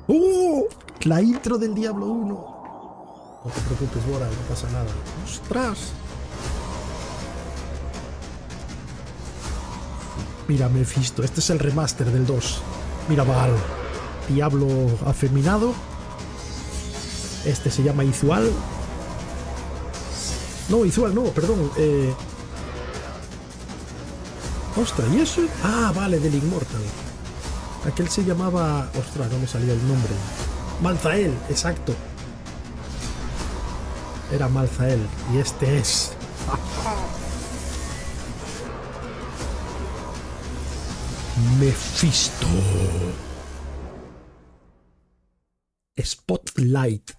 ¡Oh! La intro del Diablo 1. No te preocupes, Bora, no pasa nada. ¡Ostras! Mira, Mephisto. Este es el remaster del 2. Mira, Baal. Diablo afeminado. Este se llama Izual. No, Izual no, perdón. Ostras, ¿y eso? Ah, vale, del Immortal. Aquel se llamaba... Ostras, no me salía el nombre. Malzael, exacto. Era Malzael. Y este es... Mephisto. Spotlight.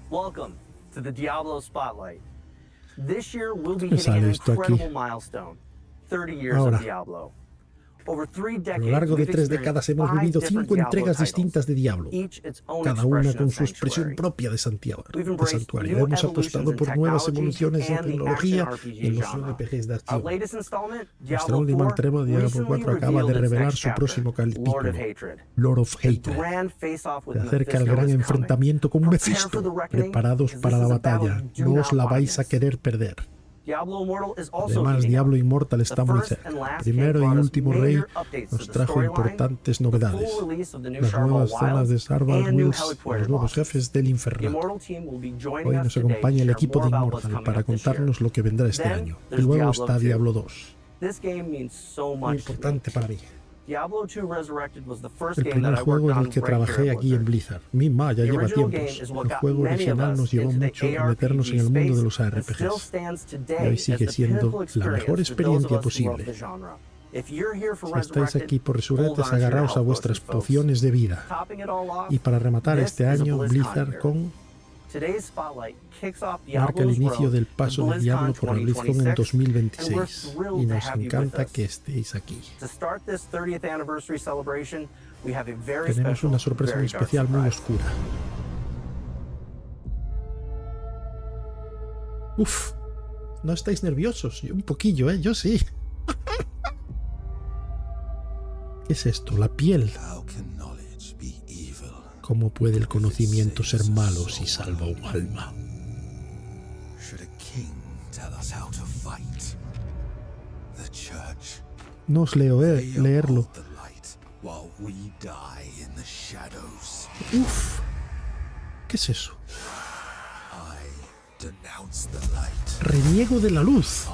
Welcome to the Diablo Spotlight. This year we'll be hitting an incredible milestone. 30 years of Diablo. A lo largo de 3 décadas hemos vivido 5 entregas distintas de Diablo, cada una con su expresión propia de santuario. Hemos apostado por nuevas evoluciones en tecnología y en los RPGs de acción. Nuestra última entrega, Diablo 4, acaba de revelar su próximo capítulo, Lord of Hatred. Se acerca el gran enfrentamiento con Mephisto. Preparados para la batalla, no os la vais a querer perder. Además, Diablo Immortal está muy cerca. El primero y último rey nos trajo importantes novedades. Las nuevas zonas de Sarval Wills y los nuevos jefes del infierno. Hoy nos acompaña el equipo de Immortal para contarnos lo que vendrá este año. Y luego está Diablo 2. Muy importante para mí. El primer juego en el que trabajé aquí en Blizzard. Ya lleva tiempos. El juego original nos llevó mucho a meternos en el mundo de los ARPGs. Y hoy sigue siendo la mejor experiencia posible. Si estáis aquí por resurretes, agarraos a vuestras pociones de vida. Y para rematar este año, Blizzard marca el inicio del paso del Diablo por la BlizzCon en 2026 y nos encanta que estéis aquí. Tenemos una sorpresa muy especial, muy oscura. Uf, ¿no estáis nerviosos? Yo un poquillo, yo sí. ¿Qué es esto? La piel. ¿Cómo puede el conocimiento ser malo si salva un alma? No os leo leerlo. Uf, ¿qué es eso? Reniego de la luz.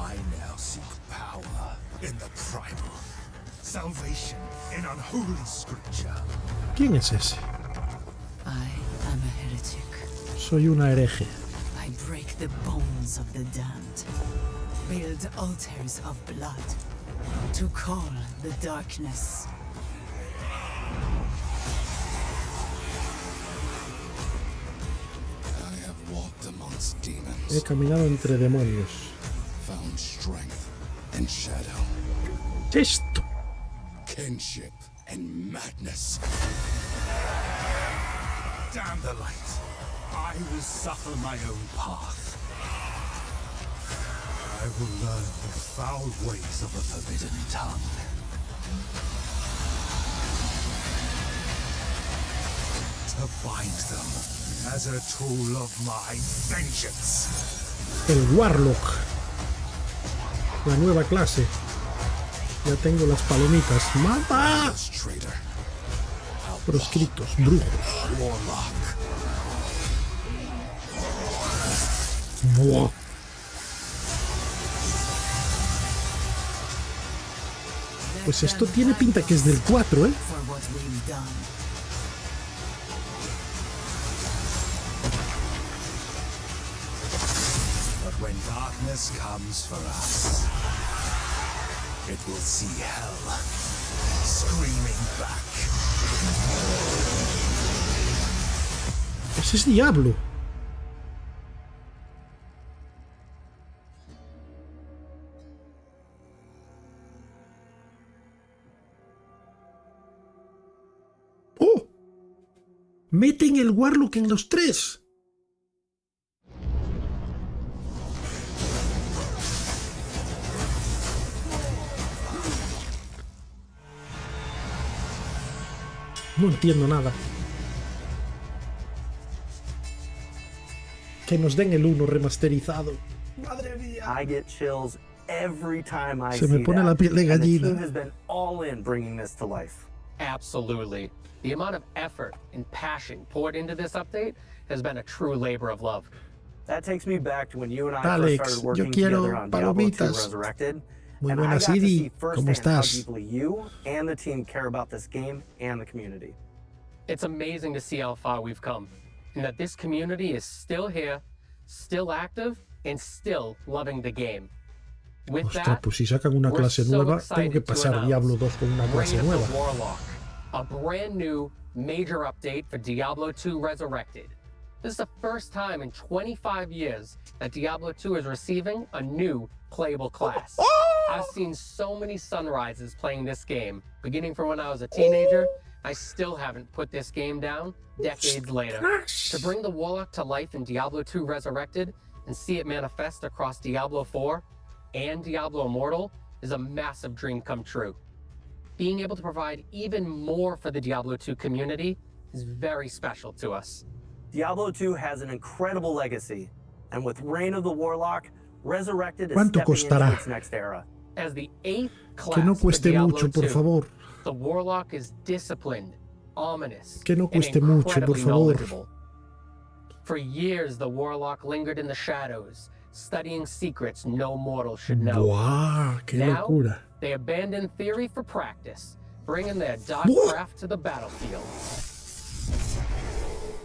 ¿Quién es ese? Soy una hereje. He caminado entre demonios. ¿Qué es esto? Kinship and madness. Damn the light. I will suffer my own path. I will learn the foul ways of the forbidden tongue. To bind them as a tool of my vengeance. El Warlock. La nueva clase. Ya tengo las palomitas. ¡Mata! Proscritos, brujos. Buah. Pues esto tiene pinta que es del 4, ¿eh? But when darkness comes for us, it will see hell screaming back. Ese es Diablo. ¡Oh! Meten el Warlock en los 3. No entiendo nada. Que nos den el 1 remasterizado. Madre mía. I get chills every time I Se me see pone la that. piel de And the team gallina. has been all in bringing this to life. Absolutely. The amount of effort and passion poured into this update has been a true labor of love. That takes me back to when you and I Alex, first started yo working quiero together on Diablo 2 palomitas. Resurrected. Muy And I buenas, got to Siri. see ¿Cómo firsthand how estás? deeply you and the team care about this game and the community. It's amazing to see how far we've come, and that this community is still here, still active, and still loving the game. With Ostras, that, pues si sacan una we're clase so nueva, tengo excited que to pasar announce Diablo 2 con una clase Reign of nueva. the Warlock, a brand new major update for Diablo 2 Resurrected. This is the first time in 25 years that Diablo 2 is receiving a new playable class. I've seen so many sunrises playing this game, beginning from when I was a teenager. I still haven't put this game down decades later. To bring the Warlock to life in Diablo 2 Resurrected and see it manifest across Diablo 4 and Diablo Immortal is a massive dream come true. Being able to provide even more for the Diablo 2 community is very special to us. Diablo 2 has an incredible legacy, and with Reign of the Warlock, Resurrected is ¿Cuánto stepping costará? into its next era. As the 8th class Que no for cueste Diablo mucho, por 2, favor. the Warlock is disciplined, ominous, Que no and cueste mucho, por incredibly favor. knowledgeable. For years, the Warlock lingered in the shadows, studying secrets no mortal should know. ¡Buah! ¡Qué Now, locura! they abandon theory for practice, bringing their dark What? craft to the battlefield.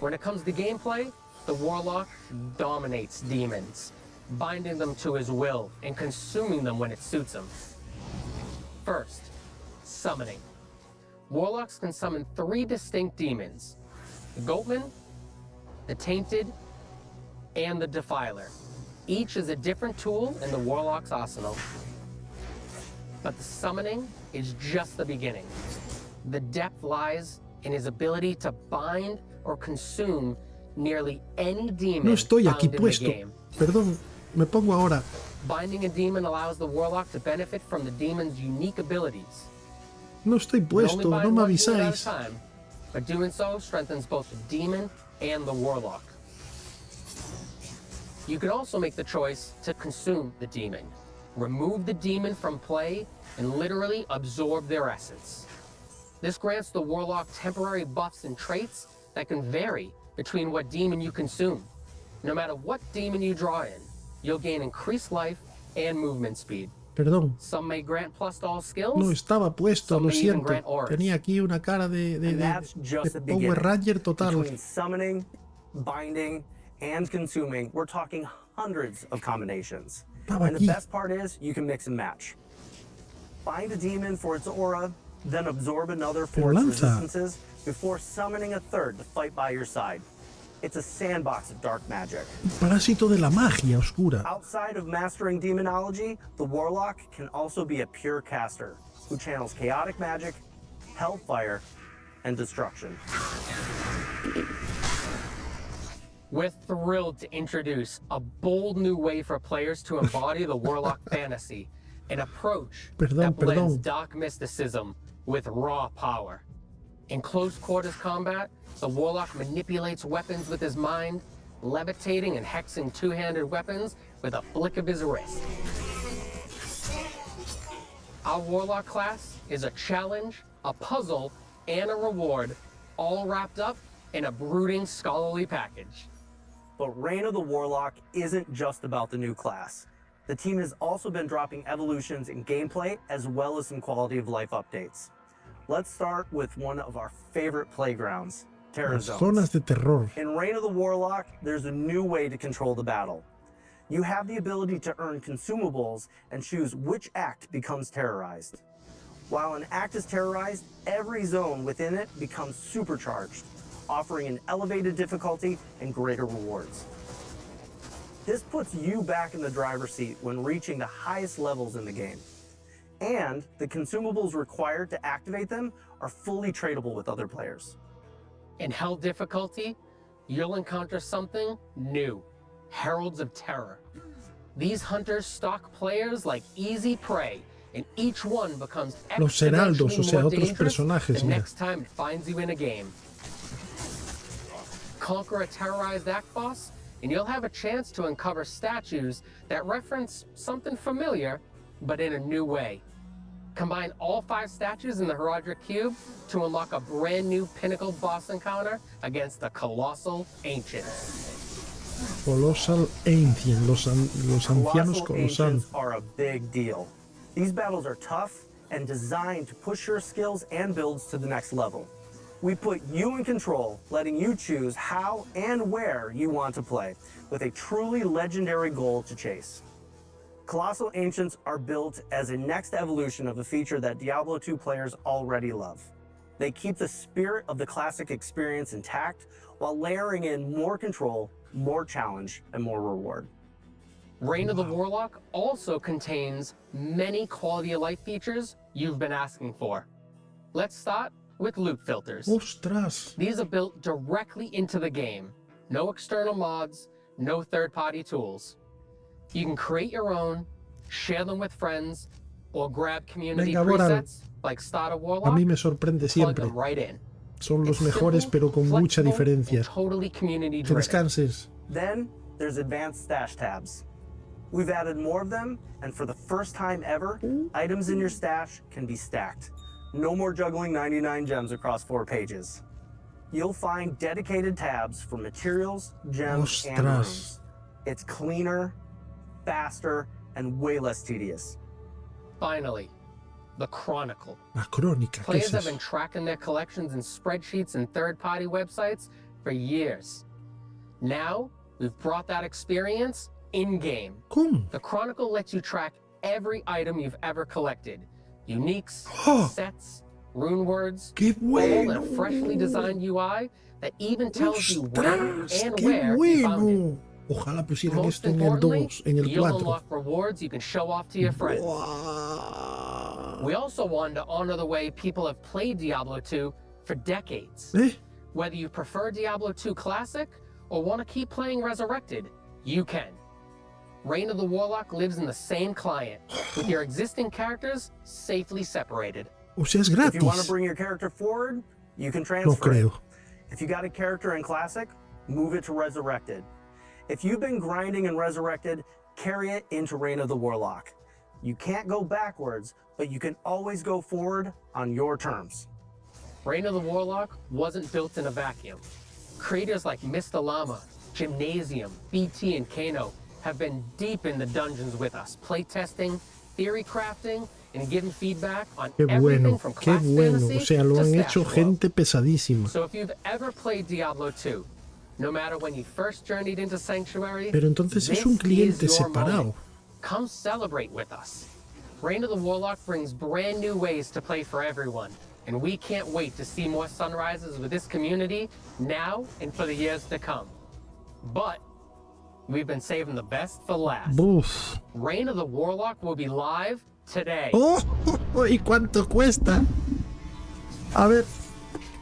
When it comes to gameplay, the Warlock dominates demons, binding them to his will and consuming them when it suits him. First, summoning. Warlocks can summon 3 distinct demons: the Goatman, the Tainted, and the Defiler. Each is a different tool in the Warlock's arsenal. But the summoning is just the beginning. The depth lies in his ability to bind or consume nearly any demon No estoy found aquí in the puesto. game. Perdón, me pongo ahora. Binding a demon allows the Warlock to benefit from the demon's unique abilities. No estoy But only puesto, by no me one unit at a avisáis. time, but doing so strengthens both the demon and the Warlock. You can also make the choice to consume the demon, remove the demon from play, and literally absorb their essence. This grants the Warlock temporary buffs and traits that can vary between what demon you consume. No matter what demon you draw in, you'll gain increased life and movement speed. Perdón, Some may grant plus to all skills. no estaba puesto, Some lo may even siento. grant auras. Tenía aquí una cara de And that's just the beginning. Power Ranger total. Between summoning, binding, and consuming, we're talking hundreds of combinations. Estaba And the aquí. best part is you can mix and match. Bind a demon for its aura, then absorb another Pero for its lanza. resistances before summoning a third to fight by your side. It's a sandbox of dark magic. Un parásito de la magia oscura. Outside of mastering demonology, the Warlock can also be a pure caster who channels chaotic magic, hellfire, and destruction. We're thrilled to introduce a bold new way for players to embody the Warlock fantasy, an approach Perdón, that blends perdón. dark mysticism with raw power. In close quarters combat, the Warlock manipulates weapons with his mind, levitating and hexing two-handed weapons with a flick of his wrist. Our Warlock class is a challenge, a puzzle, and a reward, all wrapped up in a brooding scholarly package. But Reign of the Warlock isn't just about the new class. The team has also been dropping evolutions in gameplay as well as some quality of life updates. Let's start with one of our favorite playgrounds, Terror Las Zones. zonas de terror. In Reign of the Warlock, there's a new way to control the battle. You have the ability to earn consumables and choose which act becomes terrorized. While an act is terrorized, every zone within it becomes supercharged, offering an elevated difficulty and greater rewards. This puts you back in the driver's seat when reaching the highest levels in the game. And the consumables required to activate them are fully tradable with other players. In Hell difficulty, you'll encounter something new, Heralds of Terror. These hunters stalk players like easy prey and each one becomes Los heraldos, o sea, exponentially more otros dangerous personajes, the mira. next time it finds you in a game. Conquer a terrorized act boss, and you'll have a chance to uncover statues that reference something familiar, but in a new way. Combine all 5 statues in the Herodric Cube to unlock a brand new pinnacle boss encounter against the Colossal Ancients. Colossal Ancient, los ancianos Colossal colosal. Ancients are a big deal. These battles are tough and designed to push your skills and builds to the next level. We put you in control, letting you choose how and where you want to play, with a truly legendary goal to chase. Colossal Ancients are built as a next evolution of a feature that Diablo 2 players already love. They keep the spirit of the classic experience intact while layering in more control, more challenge, and more reward. Reign of the Warlock also contains many quality of life features you've been asking for. Let's start with loot filters. ¡Ostras! These are built directly into the game. No external mods, no third-party tools. You can create your own, share them with friends, or grab community Venga, Boral. presets like Start a A Warlock, mí me sorprende plug siempre. them right in. Son los It's mejores, simple, pero con mucha flexible, diferencia. and totally community Que driven. descanses. Then there's advanced stash tabs. We've added more of them, and for the first time ever, items in your stash can be stacked. No more juggling 99 gems across 4 pages. You'll find dedicated tabs for materials, gems, and Ostras. rooms. It's cleaner, faster, and way less tedious. Finally, the Chronicle. La crónica, ¿qué Players es have eso? been tracking their collections in spreadsheets and third-party websites for years. Now, we've brought that experience in-game. ¿Cómo? The Chronicle lets you track every item you've ever collected. Uniques, Oh. sets, rune words, ¡Qué all in bueno! a freshly designed UI that even tells you when ¡Ostras! and ¡Qué where you found it. bueno! Ojalá pusieran Most esto en el importantly, 2, en el you'll 4. unlock rewards you can show off to your friends. ¡Buah! We also wanted to honor the way people have played Diablo 2 for decades. ¿Eh? Whether you prefer Diablo 2 Classic or want to keep playing Resurrected, you can. Reign of the Warlock lives in the same client, with your existing characters safely separated. O sea, es If you want to gratis. bring your character forward, you can No transfer it. creo. If you got a character in Classic, move it to Resurrected. If you've been grinding in Resurrected, carry it into Reign of the Warlock. You can't go backwards, but you can always go forward on your terms. Reign of the Warlock wasn't built in a vacuum. Creators like Mr. Llama, Gymnasium, BT, and Kano have been deep in the dungeons with us, playtesting, theory crafting, and giving feedback on Qué everything bueno, from qué class bueno. fantasy O sea, lo to han stash hecho flow. gente pesadísima. So if you've ever played Diablo 2, no matter when you first journeyed into Sanctuary, Pero entonces es this un is cliente your separado. moment. Come celebrate with us. Reign of the Warlock brings brand new ways to play for everyone, and we can't wait to see more sunrises with this community now and for the years to come. But we've been saving the best for last. Buf. Reign of the Warlock will be live today. ¡Oh! ¿Y cuánto cuesta? A ver,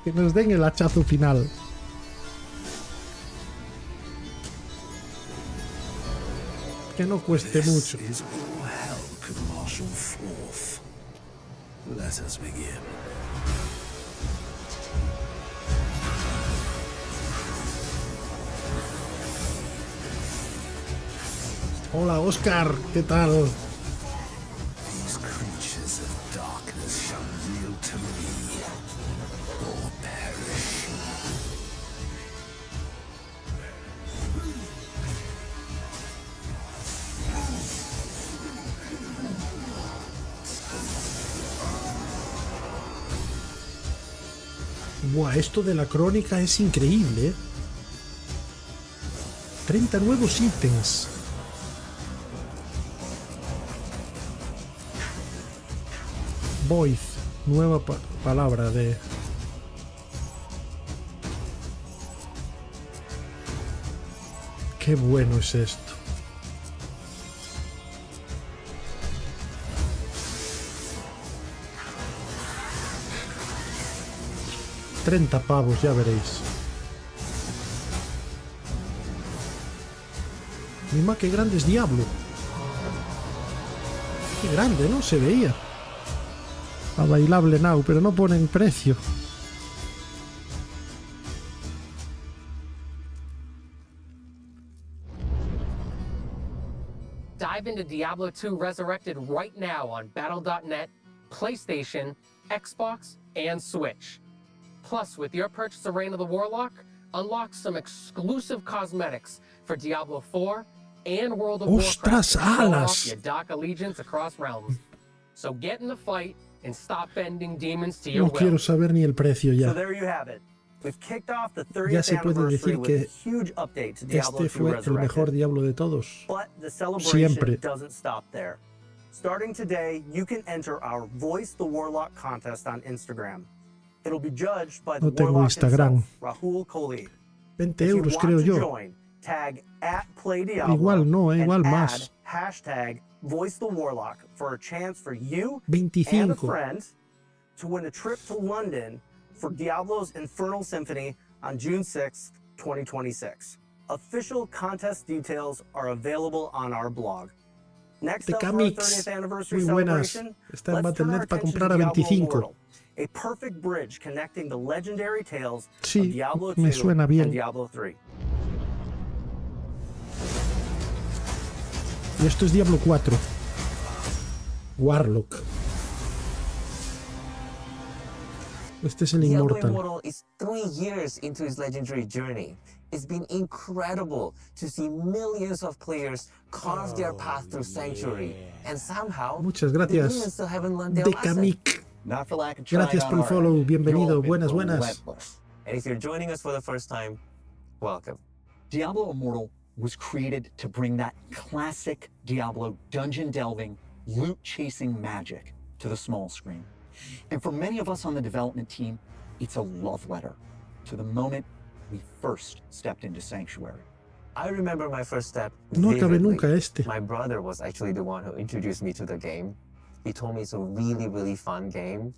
que nos den el hachazo final. Que no cueste mucho. Is all hell could marshal forth. Let us begin. Hola, Oscar, ¿qué tal? These creatures of darkness shall yield to me, or perish. Buah, esto de la crónica es increíble, ¿eh? 30 nuevos ítems. Voice, nueva palabra de... Qué bueno es esto. $30, ya veréis. Mima, qué grande es Diablo. grande, ¿no? Se veía. A bailable now, pero no ponen precio. Dive into Diablo 2 Resurrected right now on Battle.net, PlayStation, Xbox, and Switch. Plus, with your purchase of Reign of the Warlock, unlock some exclusive cosmetics for Diablo 4 and World of Warcraft to ¡Ostras, show off alas! your dark allegiance across realms. So get in the fight and stop bending demons to your No will. quiero saber ni el precio So ya. there you have it. We've kicked off the Ya 30th se puede anniversary decir with que a huge update to Diablo este 2 fue el mejor Resurrected. Diablo de todos. But the celebration Siempre. doesn't stop there. Starting today, you can enter our Voice the Warlock contest on Instagram. It'll be judged by the No tengo Warlock Instagram. himself, Rahul Kohli. 20 If you euros want creo to yo. join, tag @PlayDiablo Igual no, and igual add más. hashtag Voice the Warlock for a chance for you 25. and a friend to win a trip to London for Diablo's Infernal Symphony on June 6th, 2026. Official contest details are available on our blog. Next up for our Mix. 30th anniversary Muy buenas. celebration, Está en let's turn our Battle.net para attention comprar to a Diablo 25. Immortal, a perfect bridge connecting the legendary tales Sí, of Diablo 2 me suena bien. and Diablo 3. Y esto es Diablo 4. Warlock. Este es el Diablo Immortal. Immortal is 3 years into his legendary journey. It's been incredible to see millions of players carve their path through Sanctuary, and somehow Muchas the gracias. demons still haven't learned their lesson. Dekamic. Not for lack of trying Gracias on por el our follow. end. Bienvenido. You've all been Buenas, buenas. relentless. And if you're joining us for the first time, welcome. Diablo Immortal was created to bring that classic Diablo dungeon delving, loot chasing magic to the small screen. And for many of us on the development team, it's a love letter to the moment we first stepped into Sanctuary. I remember my first step No acabé vividly. nunca este. My brother was actually the one who introduced me to the game. He told me it's a really, really fun game,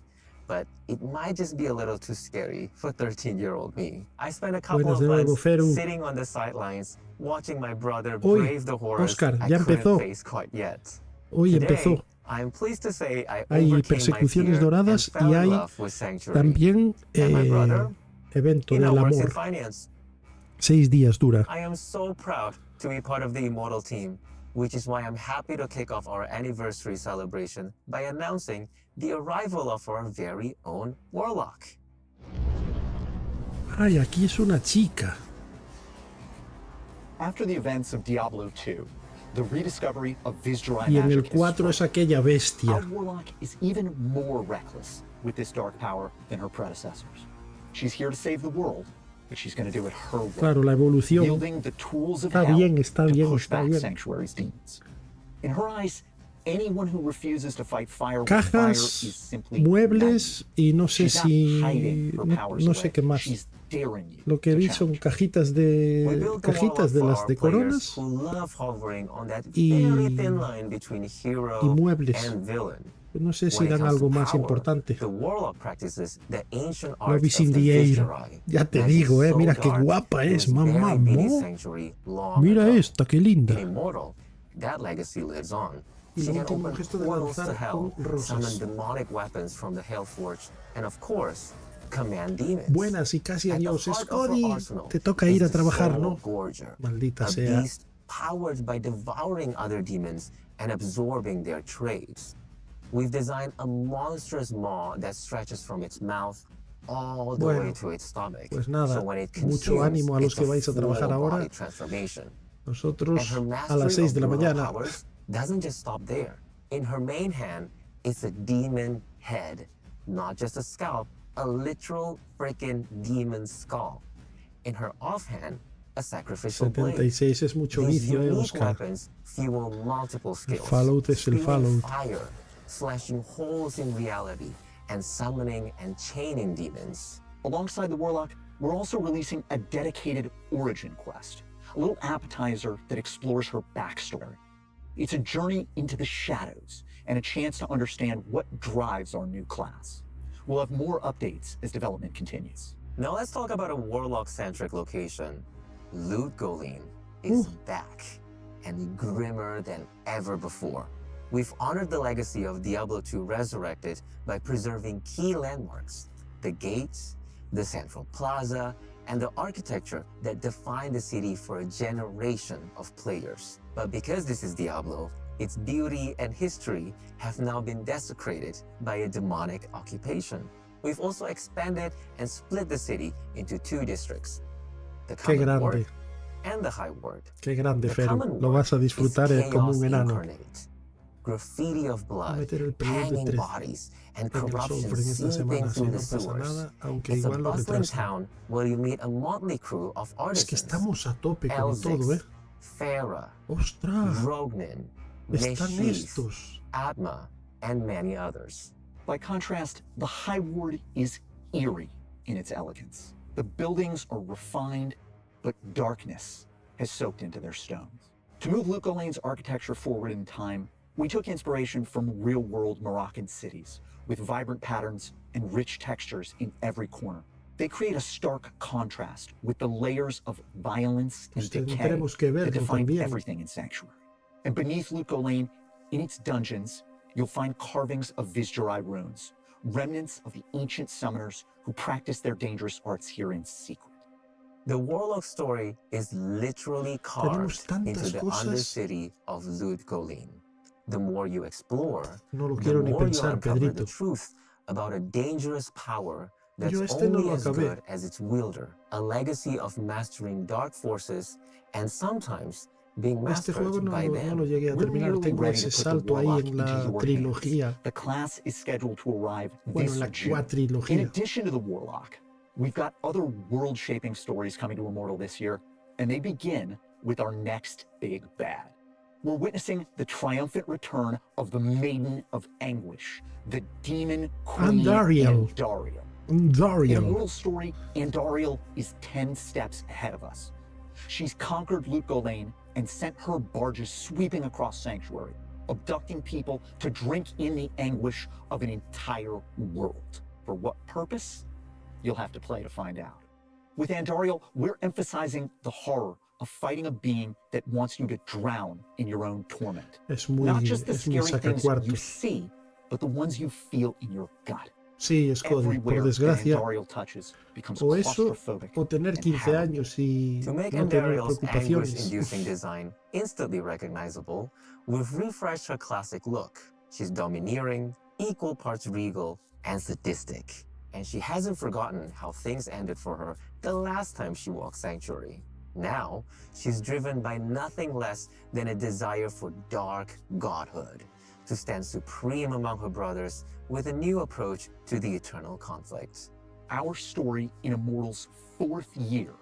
but it might just be a little too scary for 13-year-old me. I spent a couple Buenas of de nuevo, months Feru. sitting on the sidelines, watching my brother Uy, brave the horrors Oscar, I ya couldn't empezó. face quite yet. Hoy Today, empezó. I'm pleased to say I Hay overcame my persecuciones fear doradas and fell y in hay love with Sanctuary. también And my brother, evento he now del works in amor. finance. 6 días dura. I am so proud to be part of the Immortal team, which is why I'm happy to kick off our anniversary celebration by announcing the arrival of our very own Warlock. Ay, aquí es una chica. After the events of Diablo 2, the rediscovery of Vizdorai Y en el magic is 4 es strong. aquella bestia. Our Warlock is even more reckless with this dark power than her predecessors. She's here to save the world, but she's going to do it her way. Claro, la evolución. Wielding the tools of Está hell bien, está to bien, push está back bien. Sanctuary's demons. In her eyes, anyone who refuses to fight fire with fire is Cajas, simply muebles y no sé She's not si... hiding her No, powers no sé away. qué más. She's daring you Lo que to vi son challenge. cajitas We de built the cajitas Warlock de for las our de players coronas who love hovering on that y- very thin line between hero y muebles. and villain. No sé si When it dan comes algo to más power, importante. The Warlock practices the ancient Lo arts vi of sin the the air. Vizdorai. Ya te That is digo, so mira qué dark, guapa it es, was mamá, buried beneath ¿no? Sanctuary long Mira ago. esta, qué linda. In Immortal, that legacy lives on. Y She el can último open gesto de portals to lanzar hell, con rosas. summon demonic weapons from the Hellforge, and of course, command demons. Buenas y casi At the adiós. Es heart of her Cody. arsenal Te toca is ir a the trabajar, Soul ¿no? Gorger, Maldita a sea. beast powered by devouring other demons and absorbing their trades. We've designed a monstrous maw that stretches from its mouth all the Bueno, way to its stomach. pues nada, so when it mucho consumes, ánimo a los it's que vais a trabajar full ahora. body transformation. Nosotros And her a mastery las 6 of de la brutal mañana. powers doesn't just stop there. In her main hand, it's a demon head, not just a scalp, a literal freaking demon skull. In her offhand, a sacrificial blade. 76 es mucho These vicio, unique Oscar. weapons fuel multiple skills. Fallout es el spewing Fallout. fire, slashing holes in reality, and summoning and chaining demons. Alongside the Warlock, we're also releasing a dedicated origin quest, a little appetizer that explores her backstory. It's a journey into the shadows and a chance to understand what drives our new class. We'll have more updates as development continues. Now let's talk about a Warlock-centric location. Loot Golem is back, and grimmer than ever before. We've honored the legacy of Diablo 2 Resurrected by preserving key landmarks, the gates, the central plaza, and the architecture that defined the city for a generation of players. But because this is Diablo, its beauty and history have now been desecrated by a demonic occupation. We've also expanded and split the city into two districts, the Qué Common grande. Ward and the High Ward. Qué grande, The Feru. Common Lo Ward vas a disfrutar is como un chaos enano. incarnate. Graffiti of Voy a blood, meter el periodo de hanging 3 bodies, and en el corruption software en esta seeping semana, si through no the pasa sewers. nada, aunque It's a igual lo bustling retrasan. town where you meet a motley crew of Es que artisans. estamos a tope con todo, ¿eh? Farah, ¡Ostras! Drognin, Están Meshif, estos. Atma, and many others. By contrast, the High Ward is eerie in its elegance. The buildings are refined, but darkness has soaked into their stones. To move Luke Olane's architecture forward in time, we took inspiration from real-world Moroccan cities with vibrant patterns and rich textures in every corner. They create a stark contrast with the layers of violence and Pues decay tendremos que that verlo define también. everything in Sanctuary. And beneath Luke Olane, in its dungeons, you'll find carvings of Vizjerai runes, remnants of the ancient summoners who practiced their dangerous arts here in secret. The Warlock story is literally carved Tenemos tantas into the cosas. undercity of Lut Gholein. The more you explore, No lo the quiero ni more you pensar, uncover the Pedrito. truth about a dangerous power that's Yo este no only lo as acabé. good as its wielder, a legacy of mastering dark forces and sometimes being Este mastered juego no by lo them. llegué a We're terminar. nearly Tengo ready ese to put the salto ahí Warlock en into la your trilogía. hands. The class is scheduled to arrive Bueno, this en la June. In cuatrilogía. addition to the Warlock, we've got other world-shaping stories coming to Immortal this year, and they begin with our next big bad. We're witnessing the triumphant return of the Maiden of Anguish, the demon queen Andariel. Andariel. In Dariel. Immortal's story, Andariel is 10 steps ahead of us. She's conquered Lut Gholein and sent her barges sweeping across Sanctuary, abducting people to drink in the anguish of an entire world. For what purpose? You'll have to play to find out. With Andariel, we're emphasizing the horror of fighting a being that wants you to drown in your own torment. Es muy, Not just the es muy scary things you sacacuartos. see, but the ones you feel in your gut. Sí, Scotty, Everywhere por desgracia, that Andariel touches becomes o eso, claustrophobic o tener and 15 harrowing. años y To make no tener Andariel's preocupaciones. anguish-inducing design instantly recognizable, we've refreshed her classic look. She's domineering, equal parts regal, and sadistic. And she hasn't forgotten how things ended for her the last time she walked Sanctuary. Now, she's driven by nothing less than a desire for dark godhood, to stand supreme among her brothers with a new approach to the eternal conflict. Our story in Immortal's 4th year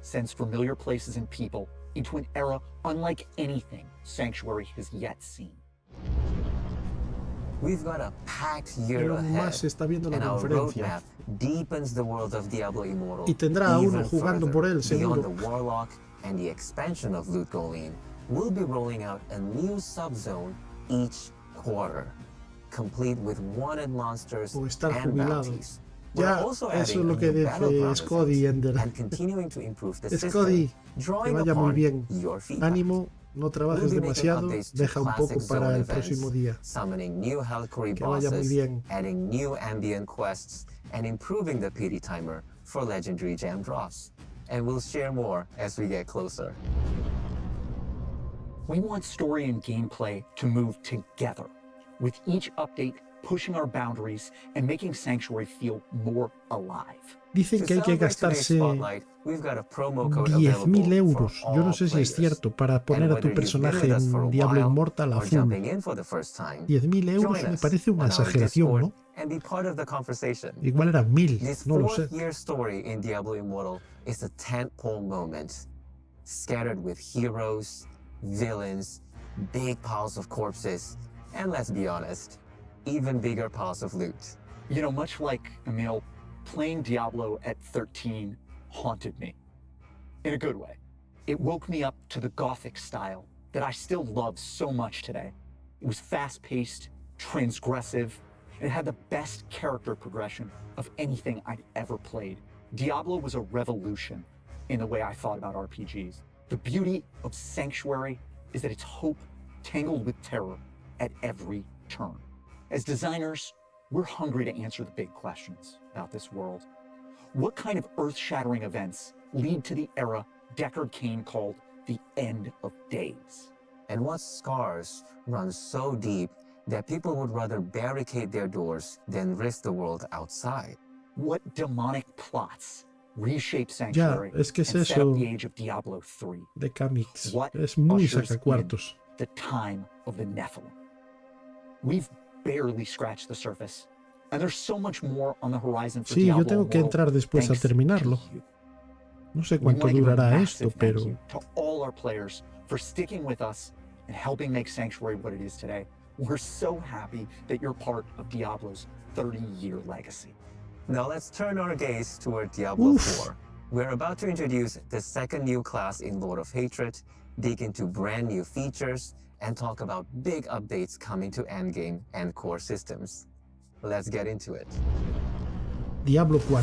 sends familiar places and people into an era unlike anything Sanctuary has yet seen. We've got a packed year Elon ahead, Musk está viendo la and our conferencia. roadmap deepens the world of Diablo Immortal Y tendrá a uno even jugando further. por él, Beyond seguro. the Warlock and the expansion of Lut Gholein, we'll be rolling out a new subzone each quarter, complete with wanted monsters O estar and jubilado. bounties. We're Ya, also eso es adding lo a que new dice battleground Scotty event Ender. and continuing to improve the system, Scotty, que drawing vaya muy upon bien. your feedback. Ánimo, no trabajes We'll be making demasiado, updates to deja un poco classic para zone el events, próximo día. summoning new Hellcore Que vaya muy bosses, bien. adding new ambient quests, and improving the PD timer for legendary gem drops. And we'll share more as we get closer. We want story and gameplay to move together, with each update pushing our boundaries and making Sanctuary feel more alive. Dicen To que hay que celebrate today's gastarse spotlight, we've got a promo code 10.000 available for euros. Yo no all sé si es players. cierto, para And poner a tu whether you've been personaje with us for a en Diablo while Immortal a or full. jumping in for the first time, 10.000 euros join me us parece una on our exageración, Discord ¿no? and be part of the conversation. Igual eran 1.000, This no lo sé. 4th-year story in Diablo Immortal is a tentpole moment, scattered with heroes, villains, big piles of corpses, and let's be honest, even bigger piles of loot. You know, much like Emil, playing Diablo at 13 haunted me. In a good way. It woke me up to the Gothic style that I still love so much today. It was fast-paced, transgressive, and it had the best character progression of anything I'd ever played. Diablo was a revolution in the way I thought about RPGs. The beauty of Sanctuary is that it's hope tangled with terror, at every turn. As designers, we're hungry to answer the big questions about this world. What kind of earth-shattering events lead to the era Deckard Cain called the end of days? And what scars run so deep that people would rather barricade their doors than risk the world outside? What demonic plots reshape Ya, Sanctuary es que and es set up eso the age of Diablo 3? de cómics. What Es muy ushers sacacuartos. in the time of the Nephilim? We've barely scratched the surface, and there's so much more on the horizon for Sí, Diablo yo tengo que Immortal, entrar después a thanks terminarlo. to you. No sé We cuánto wanna give a durará massive esto, thank pero you to all our players for sticking with us and helping make Sanctuary what it is today. We're so happy that you're part of Diablo's 30-year legacy. Now let's turn our gaze toward Diablo Oof. 4. We're about to introduce the second new class in Lord of Hatred, dig into brand new features, and talk about big updates coming to endgame and core systems. Let's get into it. Diablo 4.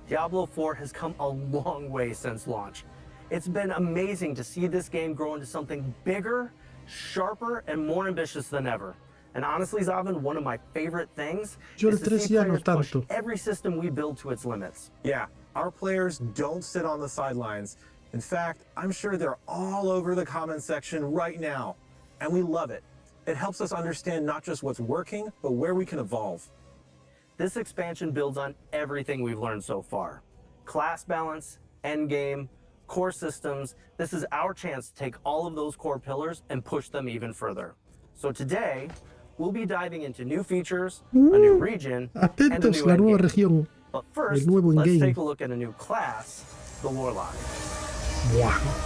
Diablo 4 has come a long way since launch. It's been amazing to see this game grow into something bigger, sharper, and more ambitious than ever. And honestly, Zavin, one of my favorite things Yo is el to 3 see ya no players push tanto. every system we build to its limits. Yeah, our players don't sit on the sidelines. In fact, I'm sure they're all over the comment section right now. And we love it. It helps us understand not just what's working, but where we can evolve. This expansion builds on everything we've learned so far. Class balance, endgame, core systems. This is our chance to take all of those core pillars and push them even further. So today, we'll be diving into new features, a new region, and a Atentos, new la nueva endgame. región. But first, el nuevo let's endgame. take a look at a new class, the Warlock. Buah.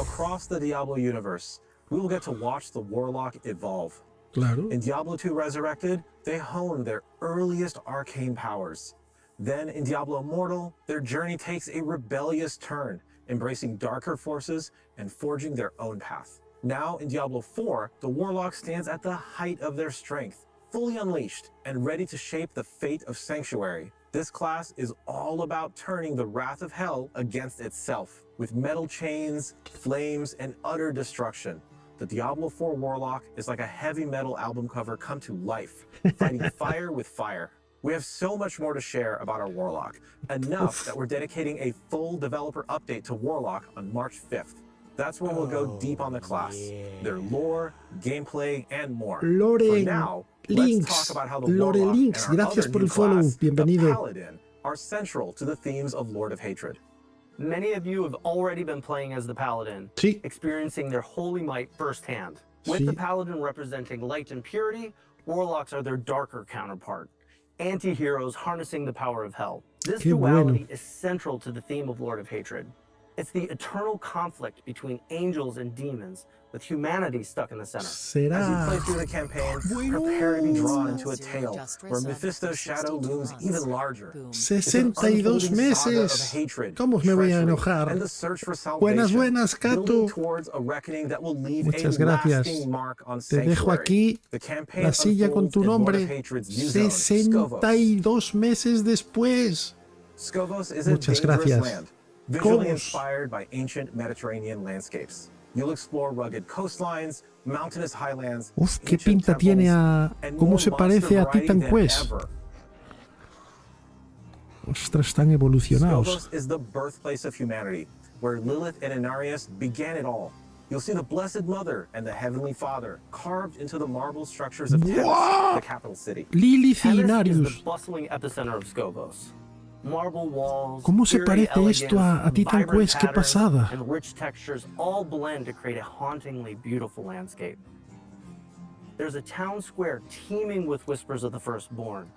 Across the Diablo universe, we will get to watch the Warlock evolve. Claro. In Diablo 2 Resurrected, they honed their earliest arcane powers. Then in Diablo Immortal, their journey takes a rebellious turn, embracing darker forces and forging their own path. Now in Diablo 4, the Warlock stands at the height of their strength, fully unleashed and ready to shape the fate of Sanctuary. This class is all about turning the wrath of hell against itself, with metal chains, flames, and utter destruction. The Diablo 4 Warlock is like a heavy metal album cover come to life, fighting fire with fire. We have so much more to share about our Warlock, enough that we're dedicating a full developer update to Warlock on March 5th. That's where we'll go deep on the class, their lore, gameplay, and more. For Loren, now, Links, let's talk about how the Lore Warlock Links, and our gracias other por new el follow, class, the bienvenido. Paladin, are central to the themes of Lord of Hatred. Many of you have already been playing as the Paladin, Sí. experiencing their holy might firsthand. With Sí. the Paladin representing light and purity, Warlocks are their darker counterpart, anti-heroes harnessing the power of hell. This Qué duality bueno. is central to the theme of Lord of Hatred. It's the eternal conflict between angels and demons, with humanity stuck in the center. As you Será. play through the campaign, prepare to be drawn into a tale where Mephisto's shadow looms even larger. 62 meses. ¿Cómo me voy a enojar? Buenas, buenas, Cato. Muchas gracias. Te dejo aquí la silla con tu nombre. 62 meses después. Muchas gracias. Visually inspired by ancient Mediterranean landscapes. You'll explore rugged coastlines, mountainous highlands, Uf, qué ancient pinta tiene temples, a... and ¿Cómo more se monster parece a variety Titan than Quest? ever. Ostras, están evolucionados. Skogos is the birthplace of humanity, where Lilith and Inarius began it all. You'll see the Blessed Mother and the Heavenly Father carved into the marble structures of Themis, the capital city. Lilith y Themis is Inarius. the bustling epicenter of Skogos. Marble walls, ¿Cómo se eerie parece esto a elegance, Titan vibrant Quest? ¡Qué patterns, pasada! and rich textures all blend to create a hauntingly beautiful landscape. There's a town square teeming with whispers of the firstborn.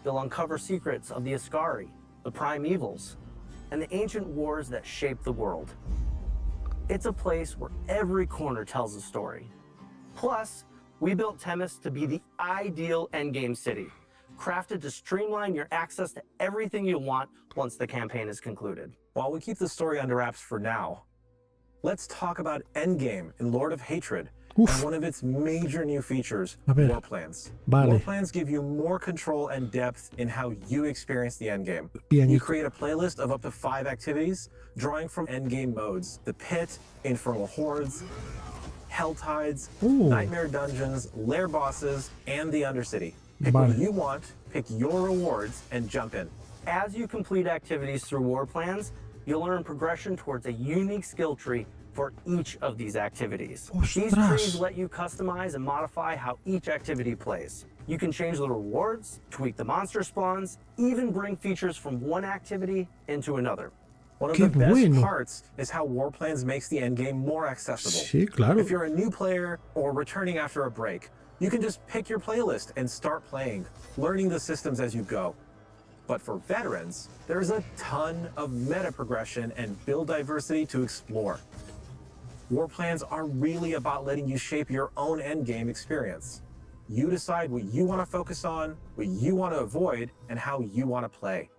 They'll uncover secrets of the Ascari, the primevals, and the ancient wars that shaped the world. It's a place where every corner tells a story. Plus, we built Themis to be the ideal endgame city, crafted to streamline your access to everything you want once the campaign is concluded. While we keep the story under wraps for now, let's talk about Endgame in Lord of Hatred and one of its major new features, A ver. war plans. Vale. War plans give you more control and depth in how you experience the endgame. Bien, You y- create a playlist of up to 5 activities, drawing from endgame modes: the pit, infernal hordes, hell tides, Ooh. nightmare dungeons, lair bosses, and the undercity. Pick Vale. what you want, pick your rewards, and jump in. As you complete activities through war plans, you'll earn progression towards a unique skill tree for each of these activities. These Ostras. trees let you customize and modify how each activity plays. You can change the rewards, tweak the monster spawns, even bring features from one activity into another. One of Qué the best bueno. parts is how war plans makes the endgame more accessible. Sí, claro. If you're a new player or returning after a break, you can just pick your playlist and start playing, learning the systems as you go. But for veterans, there's a ton of meta progression and build diversity to explore. War plans are really about letting you shape your own endgame experience. You decide what you want to focus on, what you want to avoid, and how you want to play.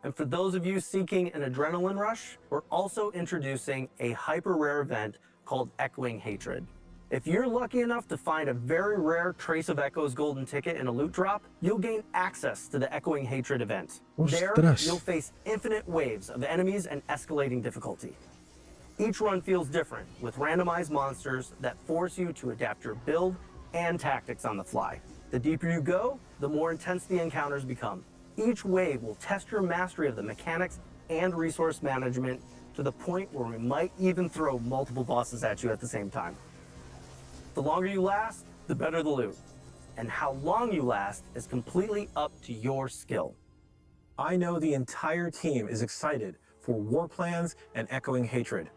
And for those of you seeking an adrenaline rush, we're also introducing a hyper rare event called Echoing Hatred. If you're lucky enough to find a very rare Trace of Echoes golden ticket in a loot drop, you'll gain access to the Echoing Hatred event. There, Ostras. you'll face infinite waves of enemies and escalating difficulty. Each run feels different, with randomized monsters that force you to adapt your build and tactics on the fly. The deeper you go, the more intense the encounters become. Each wave will test your mastery of the mechanics and resource management to the point where we might even throw multiple bosses at you at the same time. The longer you last, the better the loot. And how long you last is completely up to your skill. I know the entire team is excited for war plans and Echoing Hatred,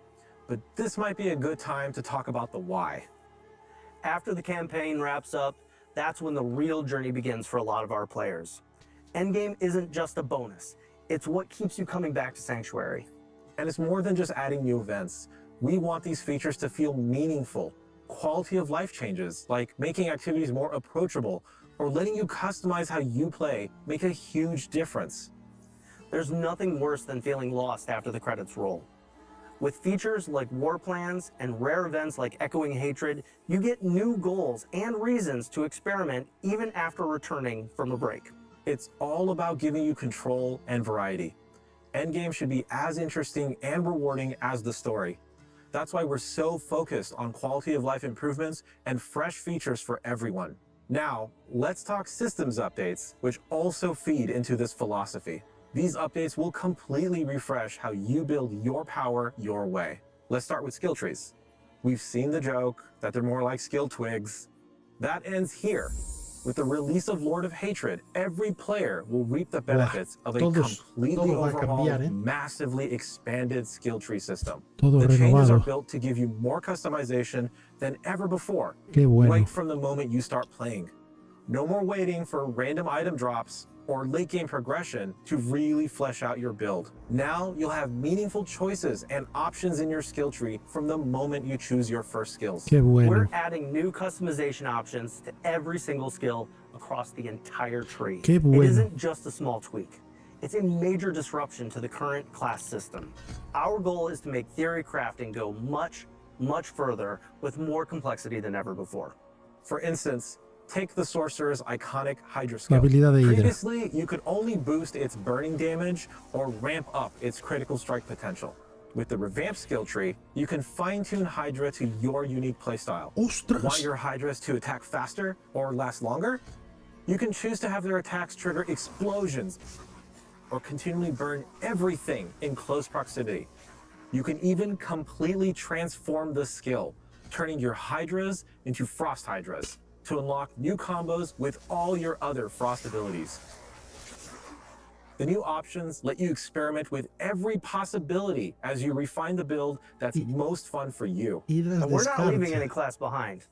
but this might be a good time to talk about the why. After the campaign wraps up, that's when the real journey begins for a lot of our players. Endgame isn't just a bonus, it's what keeps you coming back to Sanctuary. And it's more than just adding new events. We want these features to feel meaningful. Quality of life changes, like making activities more approachable or letting you customize how you play, make a huge difference. There's nothing worse than feeling lost after the credits roll. With features like war plans and rare events like Echoing Hatred, you get new goals and reasons to experiment even after returning from a break. It's all about giving you control and variety. Endgame should be as interesting and rewarding as the story. That's why we're so focused on quality of life improvements and fresh features for everyone. Now, let's talk systems updates, which also feed into this philosophy. These updates will completely refresh how you build your power your way. Let's start with skill trees. We've seen the joke that they're more like skill twigs. That ends here. With the release of Lord of Hatred, every player will reap the benefits of a completely todo va a overhauled, cambiar, massively expanded skill tree system. Todo The changes are renovado. built to give you more customization than ever before, Qué bueno. right from the moment you start playing. No more waiting for random item drops or late game progression to really flesh out your build. Now you'll have meaningful choices and options in your skill tree from the moment you choose your first skills. Qué bueno. We're adding new customization options to every single skill across the entire tree. Qué It bueno. isn't just a small tweak. It's a major disruption to the current class system. Our goal is to make theory crafting go much, much further with more complexity than ever before. For instance, take the sorcerer's iconic Hydra La skill. habilidad de Hydra. Previously, you could only boost its burning damage or ramp up its critical strike potential. With the revamped skill tree, you can fine-tune Hydra to your unique playstyle. Ostras. Want your Hydras to attack faster or last longer? You can choose to have their attacks trigger explosions or continually burn everything in close proximity. You can even completely transform the skill, turning your Hydras into Frost Hydras to unlock new combos with all your other Frost abilities. The new options let you experiment with every possibility as you refine the build that's most fun for you. Hydras And we're not leaving descarta. any class behind.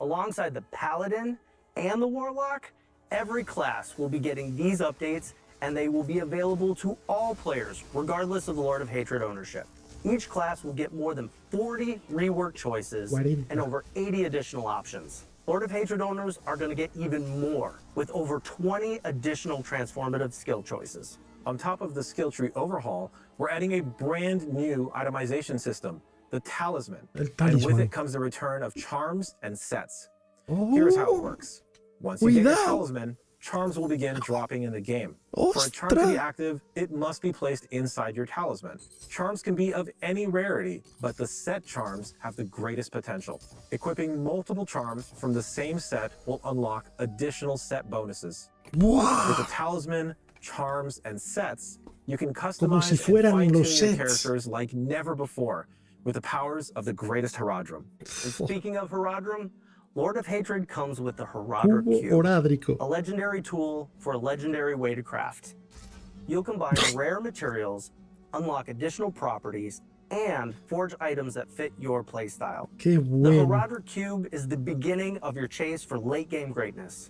Alongside the Paladin and the Warlock, every class will be getting these updates, and they will be available to all players, regardless of the Lord of Hatred ownership. Each class will get more than 40 rework choices 40. and over 80 additional options. Lord of Hatred owners are going to get even more, with over 20 additional transformative skill choices. On top of the skill tree overhaul, we're adding a brand new itemization system, the talisman. El And with talismán. it comes the return of charms and sets. Here's how it Oh, works. Once you get your cuidado. talisman, charms will begin dropping in the game. For a charm to be ¡Ostras! active, it must be placed inside your talisman. Charms can be of any rarity, but the set charms have the greatest potential. Equipping multiple charms from the same set will unlock additional set bonuses. With ¡Buah! the talisman, charms, and sets, you can Como customize si and fueran fine-tune los your sets. characters like never before with the powers of the greatest Herodrum. And speaking of Herodrum, Lord of Hatred comes with the Herodra Cubo Cube, orádrico. a legendary tool for a legendary way to craft. You'll combine rare materials, unlock additional properties, and forge items that fit your playstyle. ¡Qué The bueno! Herodra Cube is the beginning of your chase for late game greatness,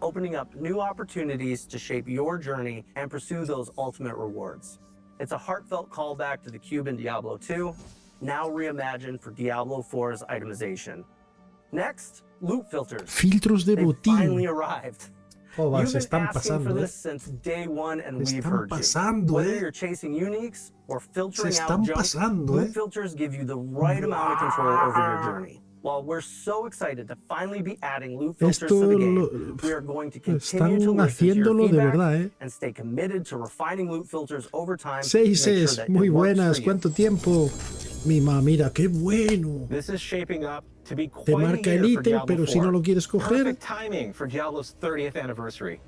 opening up new opportunities to shape your journey and pursue those ultimate rewards. It's a heartfelt callback to the cube in Diablo 2, now reimagined for Diablo 4's itemization. Next, loot filters. Filtros de They finally botín. arrived. Joder, You've se been están asking for pasando, this since day one, and Se we've están heard you. pasando, Whether you're chasing uniques or filtering Se out están junk, pasando, loot filters give you the right amount of control over your journey. While we're so excited to finally be adding loot filters Esto to the lo- game, we are going to continue Están to listen to your haciéndolo de feedback verdad, ¿eh? and stay committed to refining loot filters over time to make sure Seises, that muy it works buenas. for you. ¿Cuánto tiempo? Mima, mira, qué bueno. This is shaping up to be Te quite a marca year el for ítem, Diablo pero 4. si no lo quieres coger, Perfect timing for Diablo's 30th anniversary.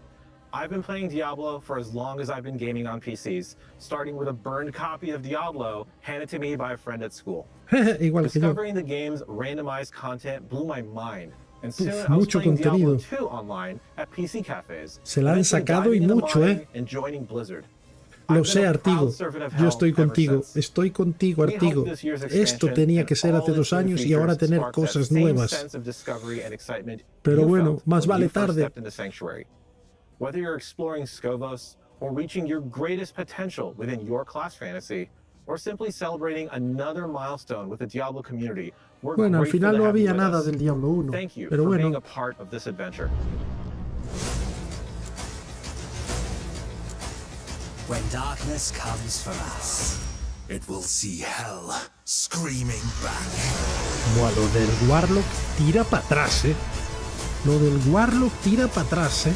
I've been playing Diablo for as long as I've been gaming on PCs, starting with a burned copy of Diablo handed to me by a friend at school. igual que yo. Discovering the game's randomized content blew my mind. And soon I was mucho playing Diablo contenido. 2 online at PC cafes. Se la han eventually sacado y diving into mucho, modding and joining Blizzard. Lo I've sé, been a Artigo. proud servant of Yo hell estoy ever contigo. since. Estoy contigo, We Artigo. hope this year's Esto expansion tenía and que ser all hace its 2 new años y ahora features tener spark that cosas same nuevas. sense of discovery and excitement Pero you bueno, felt más when vale you first tarde. stepped into Sanctuary. Whether you're exploring Scovos or reaching your greatest potential within your class fantasy, or simply celebrating another milestone with the Diablo community, we're Bueno, al grateful final to no have you había with nada us. del Diablo 1. Thank you Pero for being bueno, a part of this adventure. When darkness comes for us, it will see hell screaming back. buah, lo del Warlock tira para atrás, ¿eh? Lo del Warlock tira para atrás, ¿eh?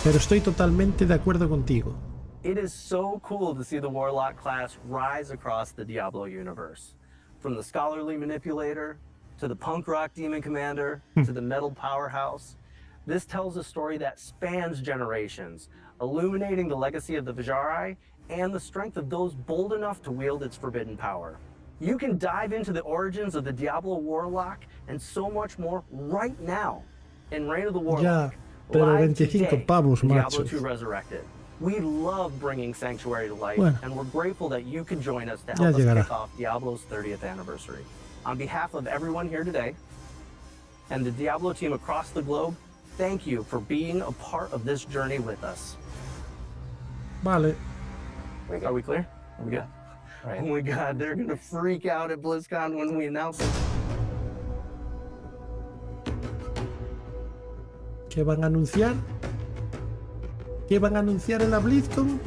Pero estoy totalmente de acuerdo contigo. It is so cool to see the Warlock class rise across the Diablo universe. From the scholarly manipulator, to the punk rock demon commander, to the metal powerhouse. This tells a story that spans generations, illuminating the legacy of the Vajari and the strength of those bold enough to wield its forbidden power. You can dive into the origins of the Diablo Warlock and so much more right now in Reign of the Warlock. Ya, pero live 25 today pavos, in Diablo macho. 2 Resurrected. We love bringing Sanctuary to life, Bueno. and we're grateful that you can join us to Ya help us llegará. kick off Diablo's 30th anniversary. On behalf of everyone here today and the Diablo team across the globe, thank you for being a part of this journey with us. Vale. Are we clear? Are we good? Right. Oh my God, they're gonna freak out at BlizzCon when we announce it. ¿Qué van a anunciar? ¿Qué van a anunciar en la BlizzCon?